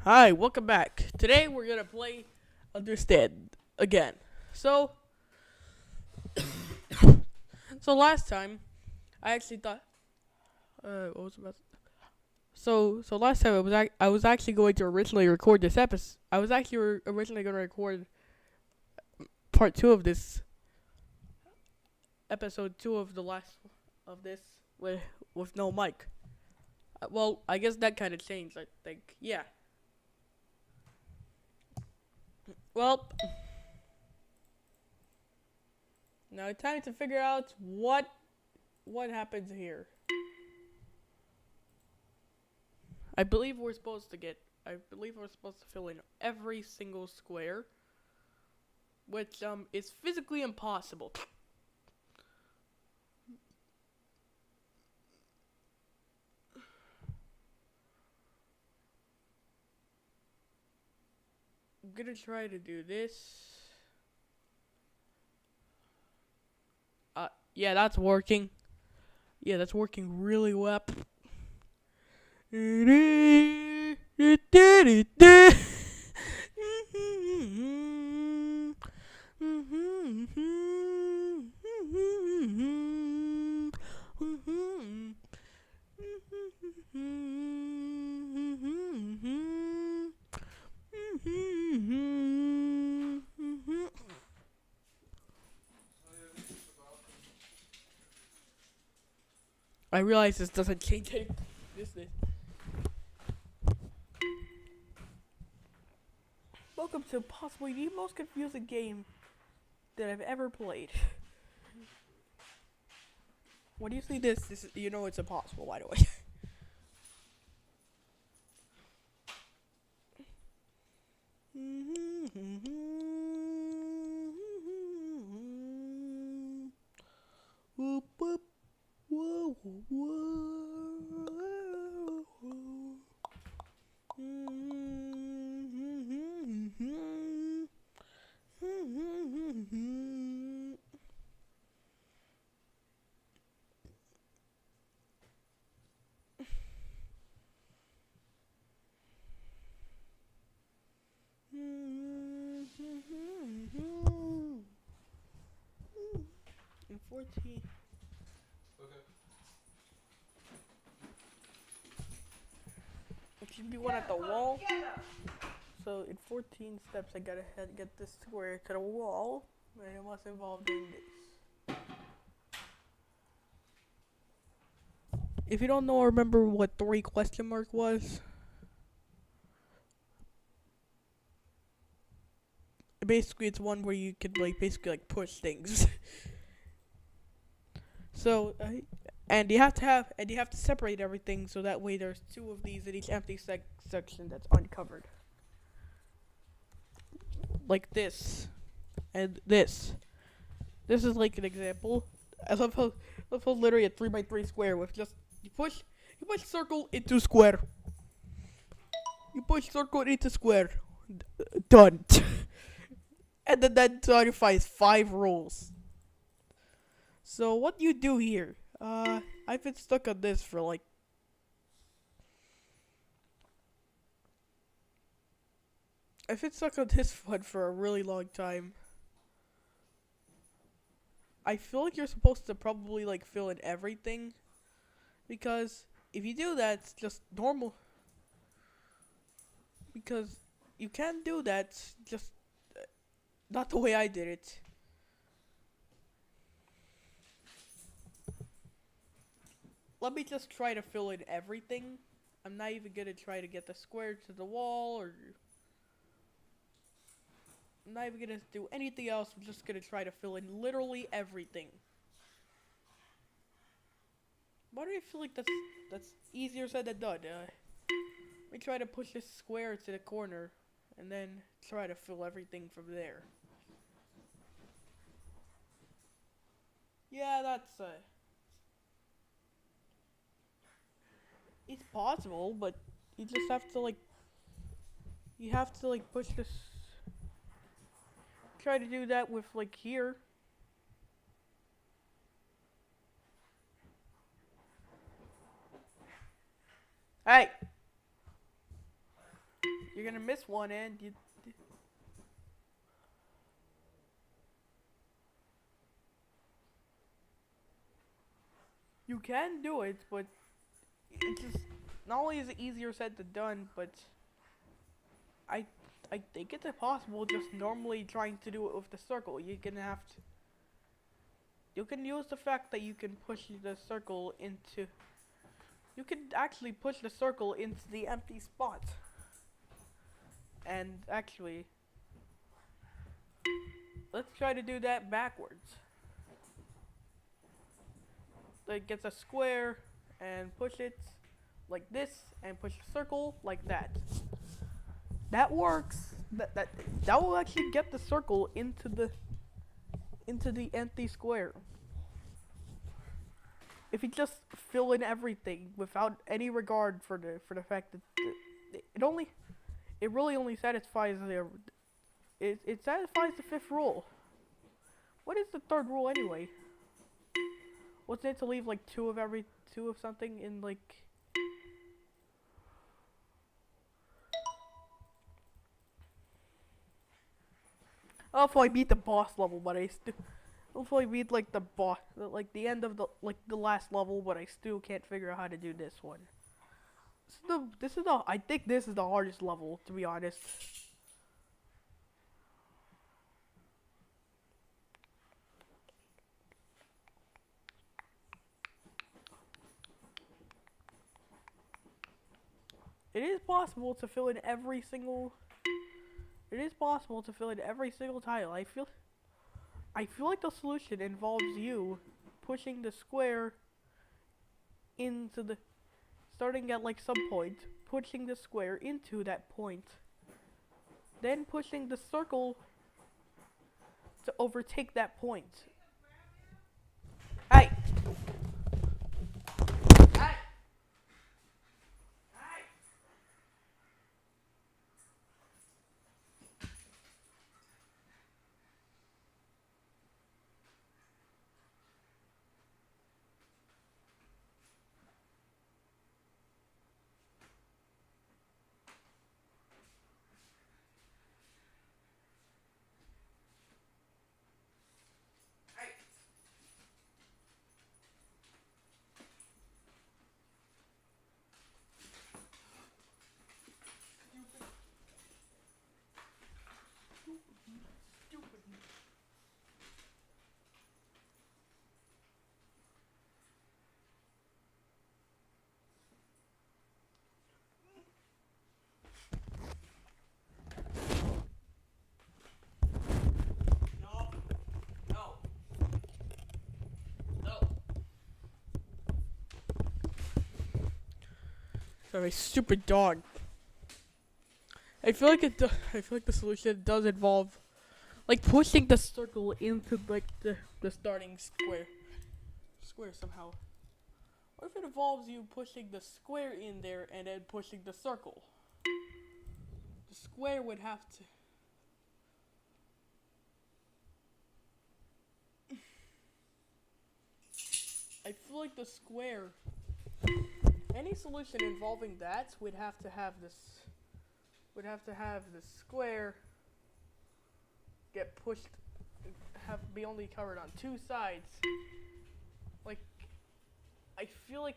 Hi, welcome back. Today we're gonna play Understand again. So, so last time I actually thought, what was about? So last time I was actually going to originally record this episode. I was actually originally going to record part two of this episode two of the last of this with no mic. Well, I guess that kind of changed. I think, yeah. Well, now it's time to figure out what happens here. I believe we're supposed to fill in every single square, which is physically impossible. I'm gonna try to do this. Yeah, that's working. Yeah, that's working really well. I realize this doesn't change anything. This. Welcome to possibly the most confusing game that I've ever played. When you see this you know it's impossible, by the way. Whoop, whoop, whoa, whoa. And 14. It should be one at the wall. So in 14 steps, I gotta get this square to the wall, and it must involve doing this. If you don't know or remember what 3 question mark was, basically it's one where you could basically push things. So and you have to separate everything so that way there's 2 of these in each empty section that's uncovered. Like this and this. This is like an example. I love how literally a 3x3 square with just you push circle into square. You push circle into square. Done. And then that notifies 5 rules. So what you do here? I've been stuck on this for I've been stuck on this one for a really long time. I feel like you're supposed to probably fill in everything, because if you do that, it's just normal. Because you can't do that, just not the way I did it. Let me just try to fill in everything. I'm not even gonna try to get the square to the wall, or I'm not even gonna do anything else. I'm just gonna try to fill in literally everything. Why do I feel like that's easier said than done? Let me try to push this square to the corner, and then try to fill everything from there. Yeah, that's it's possible, but you just have to push this. Try to do that with here. Hey. You're gonna miss one, and you can do it, but it's just not only is it easier said than done, but I I think it's impossible just normally trying to do it with the circle. You're gonna have to. You can use the fact that you can push the circle into. You can actually push the circle into the empty spot. And actually, let's try to do that backwards. Like gets a square and push it like this and push the circle like that. That works. That will actually get the circle into the empty square. If you just fill in everything without any regard for the fact that it really only satisfies it satisfies the fifth rule. What is the third rule anyway? Wasn't it to leave like two of something in like? I'll probably beat the boss level, but I'll probably beat like the boss, like the end of the last level, but I still can't figure out how to do this one. I think this is the hardest level, to be honest. It is possible to fill in every single. It is possible to fill in every single tile. I feel like the solution involves you pushing the square into the, starting at like some point, pushing the square into that point, then pushing the circle to overtake that point. Hey! Hey! No. No. No. Sorry, stupid dog. I feel like the solution does involve like pushing the circle into like the starting square somehow. What if it involves you pushing the square in there and then pushing the circle? The square would have to. I feel like the square. Any solution involving that would have to have this. Would have to have the square get pushed. Have be only covered on two sides. Like, I feel like.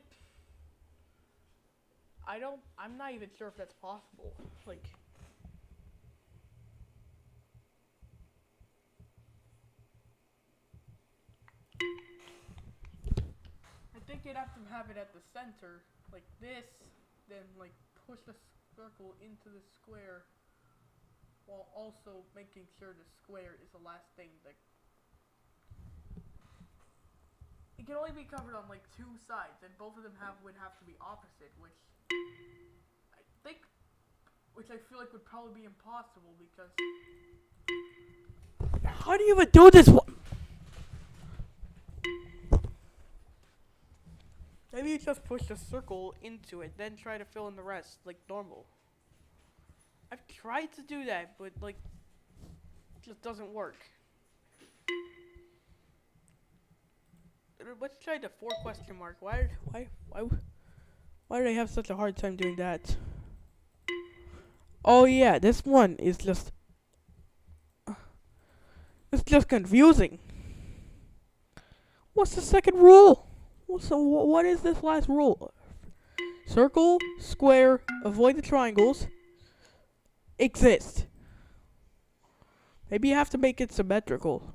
I'm not even sure if that's possible. Like. I think you'd have to have it at the center, like this, then like push the circle into the square, while also making sure the square is the last thing that. It can only be covered on like two sides, and both of them would have to be opposite, I think, which I feel like would probably be impossible because. How do you even do this? Maybe you just push the circle into it, then try to fill in the rest like normal. I've tried to do that, but like, it just doesn't work. Let's try the 4 question mark. Why did I have such a hard time doing that? Oh yeah, this one is just it's just confusing. What's the second rule? What is this last rule? Circle, square, avoid the triangles, exist. Maybe you have to make it symmetrical.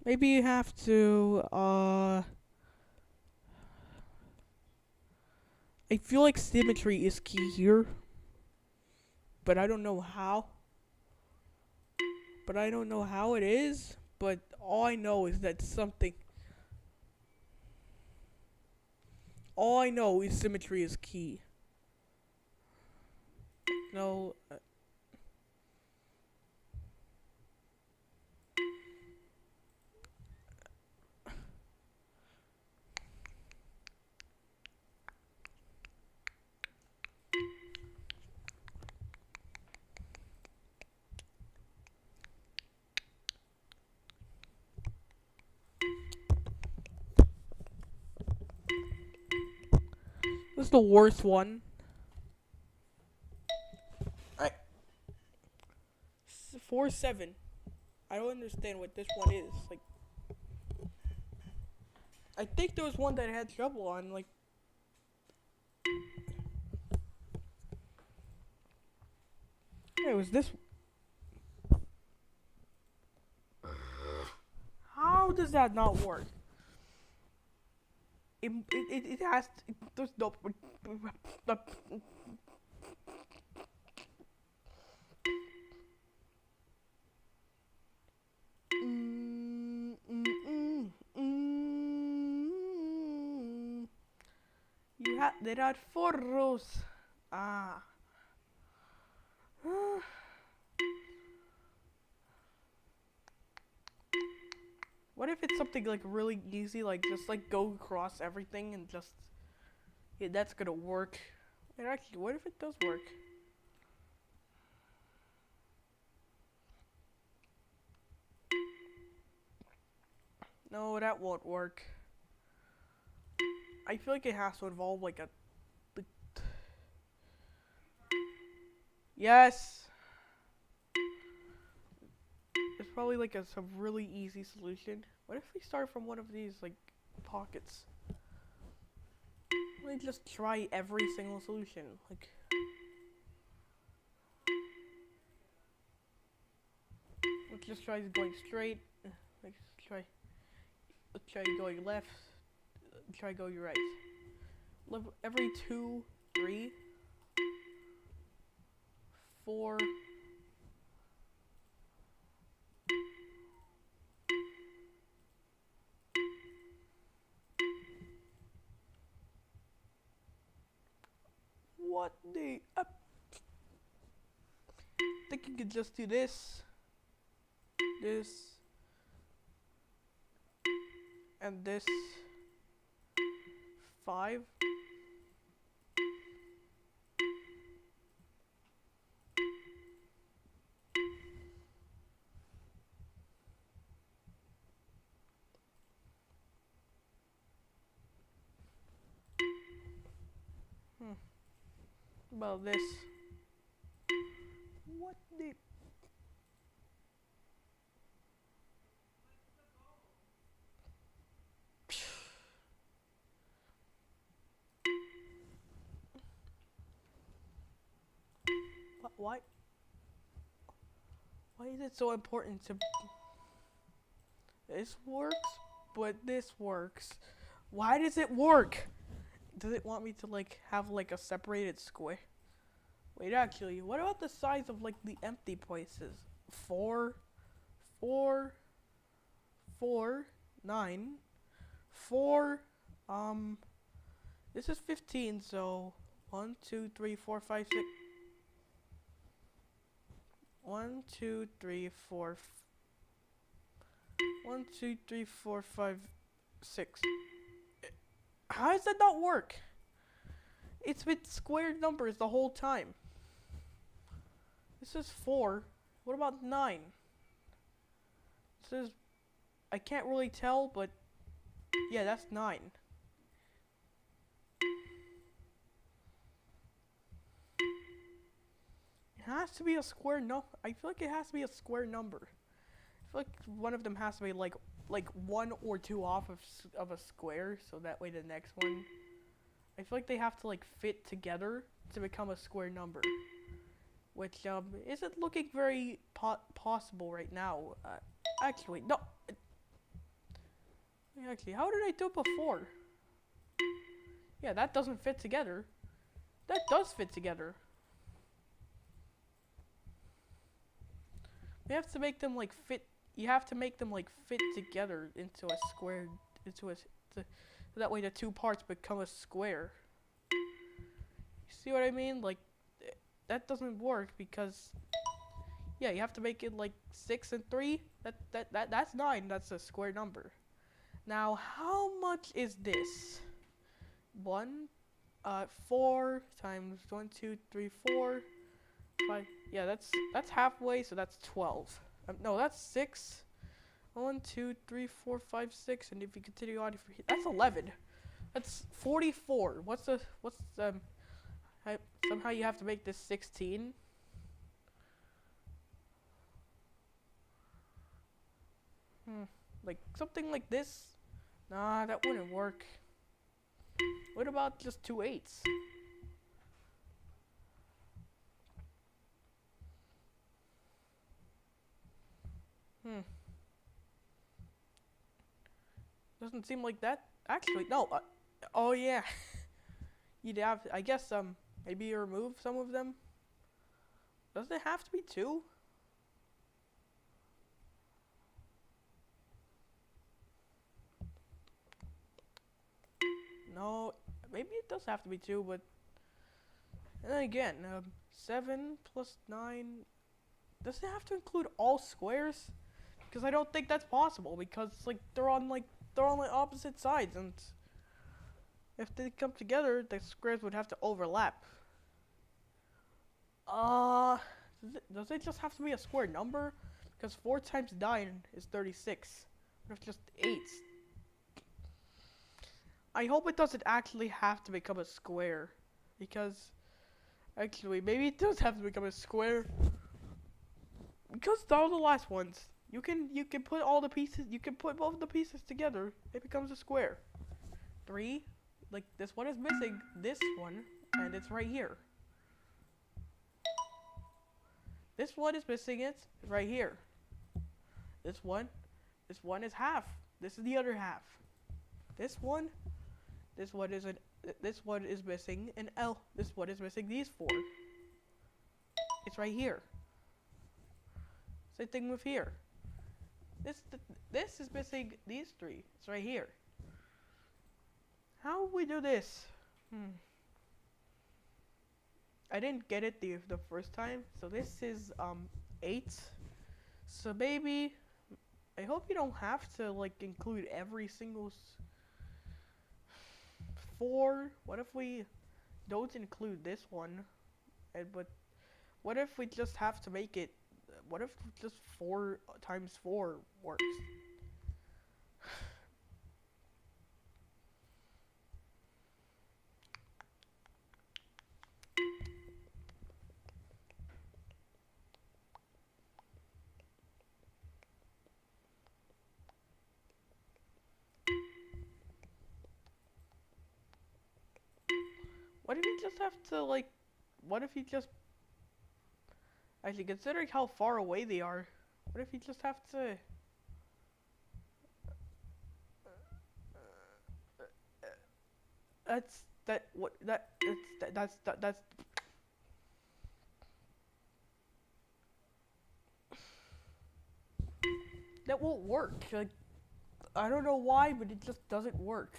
Maybe you have to, I feel like symmetry is key here, but I don't know how. But I don't know how it is, but all I know is that something. All I know is symmetry is key. No. This is the worst one. 4-7. I don't understand what this one is. Like, I think there was one that I had trouble on. Like, yeah, it was this. How does that not work? It has. There's no. There are 4 rows. Ah. What if it's something like really easy, like just like go across everything and just, yeah, that's gonna work. Wait, actually, what if it does work? No, that won't work. I feel like it has to involve like a. Yes. It's probably like some really easy solution. What if we start from one of these like pockets? Let me just try every single solution. Like, let's just try going straight. Let's try going left. Try going right. Every 2, 3, 4. What the? I think you could just do this, and this. 5. About this. What the? Why? Why is it so important to? This works, but this works. Why does it work? Does it want me to like have like a separated square? Wait, actually, what about the size of like the empty places? 4, 4, 4, 9, 4. This is 15, so 1, 2, 3, 4, 5, 6. 1, 2, 3, 4. 1, 2, 3, 4, 5, 6. How does that not work? It's with squared numbers the whole time. This is 4. What about 9? This is, I can't really tell, but yeah, that's 9. has to be a square no. I feel like it has to be a square number. I feel like one of them has to be like one or two off of a square, so that way the next one. I feel like they have to like fit together to become a square number, which isn't looking very possible right now. Actually, no. Actually, how did I do it before? Yeah, that doesn't fit together. That does fit together. You have to make them like fit. You have to make them like fit together into a square. So that way the two parts become a square. You see what I mean? Like that doesn't work because yeah, you have to make it like 6 and 3. That's 9. That's a square number. Now, how much is this? 4 times 1, 2, 3, 4, 5. Yeah, that's halfway, so that's 12. No, that's 6. 1, 2, 3, 4, 5, 6, and if you continue on, that's 11. That's 44. Somehow you have to make this 16. Like something like this. Nah, that wouldn't work. What about just 2 8s? Doesn't seem like that. Actually, no. Oh yeah. You'd have. I guess maybe you remove some of them. Doesn't it have to be 2? No, maybe it does have to be 2, but and then again, 7 plus 9. Does it have to include all squares? Because I don't think that's possible. Because like they're on opposite sides, and if they come together, the squares would have to overlap. Does it just have to be a square number? Because 4 times 9 is 36. What if just 8? I hope it doesn't actually have to become a square, because actually maybe it does have to become a square. Because all the last ones, you can put all the pieces, you can put both of the pieces together, it becomes a square. 3, like this one is missing this one, and it's right here. This one is missing it right here. This one is half. This is the other half. This one is missing an L. This one is missing these 4. It's right here. Same thing with here. This is missing these 3. It's right here. How we do this? I didn't get it the first time, so this is 8. So maybe I hope you don't have to like include every single 4. What if we don't include this one? But what if we just have to make it? What if just 4 times 4 works? What if you just have to like? What if you just actually considering how far away they are? What if you just have to? That's that won't work. Like I don't know why, but it just doesn't work.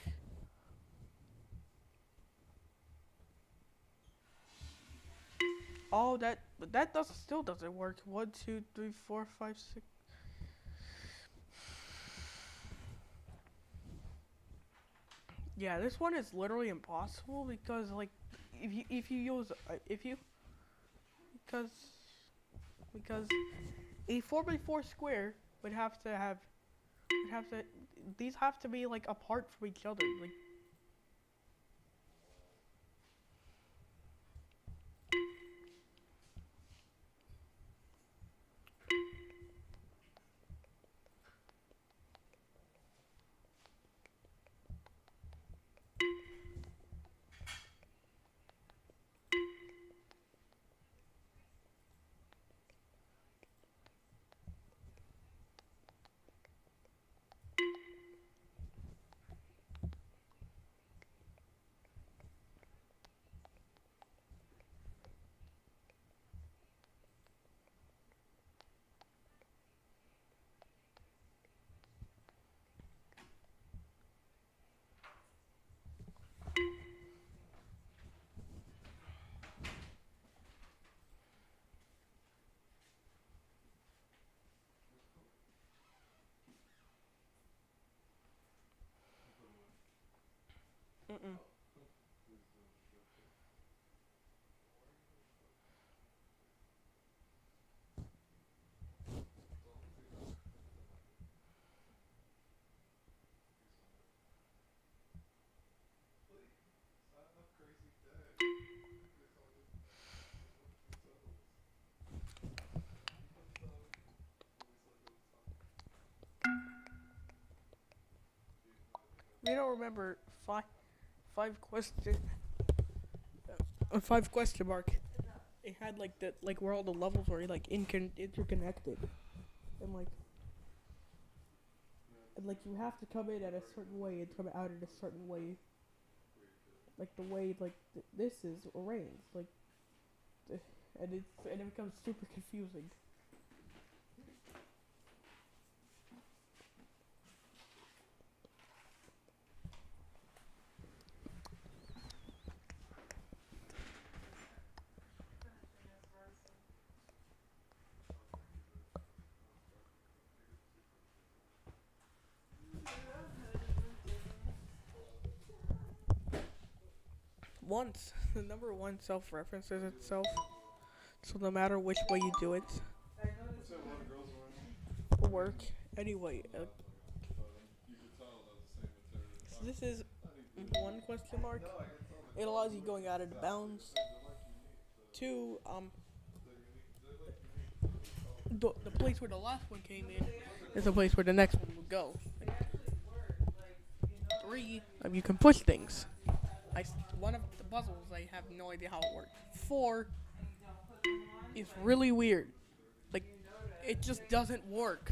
Oh, that still doesn't work. 1, 2, 3, 4, 5, 6. Yeah, this one is literally impossible because like if you use because a 4x4 square would have to these have to be like apart from each other. Like you don't remember five question five question mark. It had like the like where all the levels were like interconnected, and like you have to come in at a certain way and come out in a certain way, like the way like this is arranged, like, and it becomes super confusing. Once the number one self-references itself, so no matter which way you do it, will work anyway. So this is one question mark. It allows you going out of the bounds. Two, the place where the last one came in is the place where the next one would go. Three, you can push things. One of the puzzles, I have no idea how it works. Four is really weird. Like, it just doesn't work.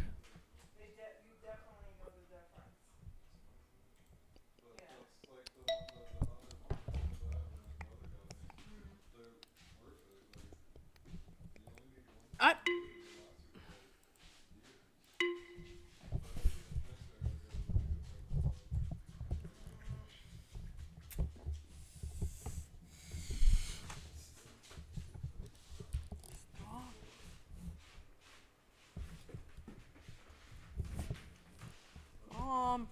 I, um,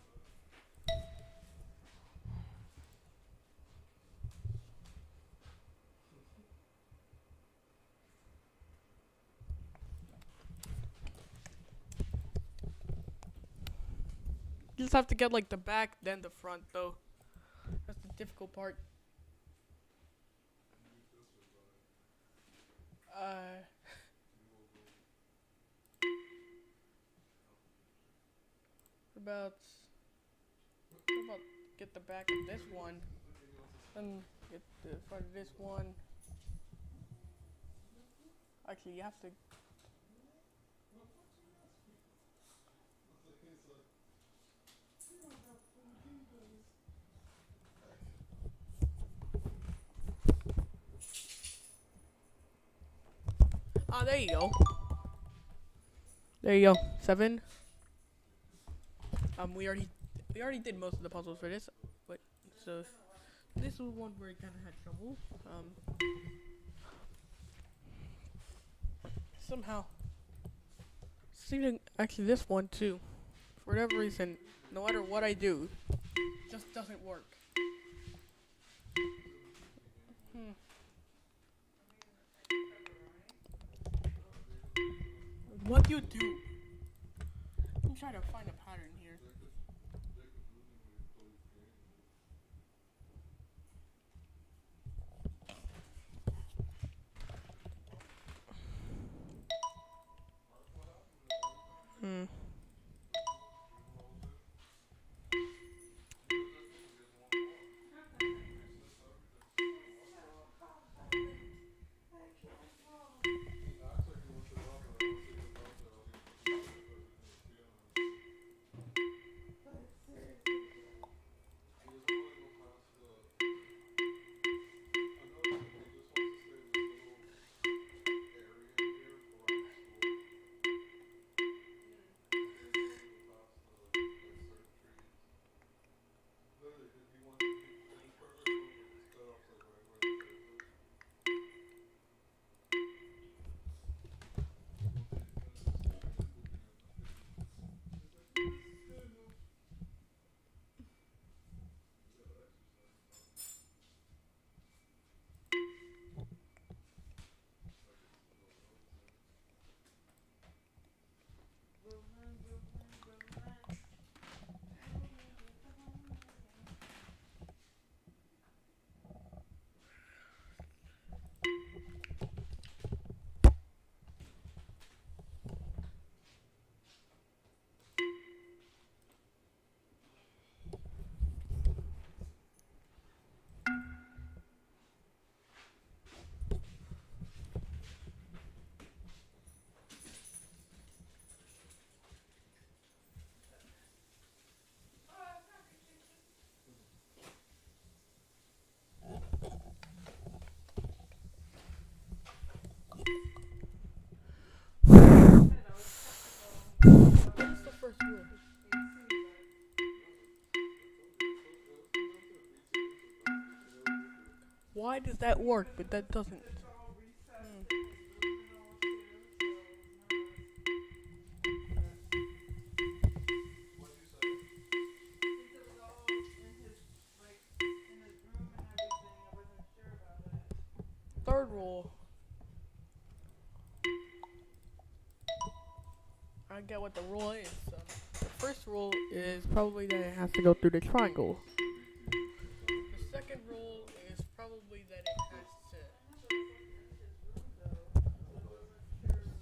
you just have to get like the back, then the front, though. That's the difficult part. Uh, about about get the back of this one, then get the front of this one. Actually, you have to. Ah, there you go. There you go. 7. We already did most of the puzzles for this, but so this was one where I kind of had trouble. Somehow, seeming actually this one too. For whatever reason, no matter what I do, it just doesn't work. Hmm. What do you do? I'm trying to find a pattern here. Hmm. What's the first rule? Why does that work, but that doesn't? Third rule. I get what the rule is. The first rule is probably that it has to go through the triangle. The second rule is probably that it has to.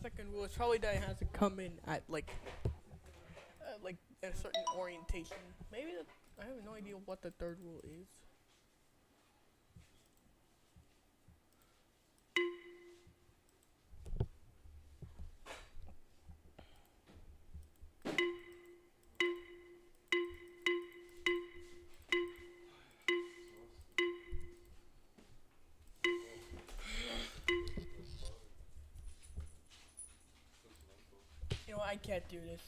Second rule is probably that it has to come in at like a certain orientation. Maybe I have no idea what the third rule is. You know, I can't do this.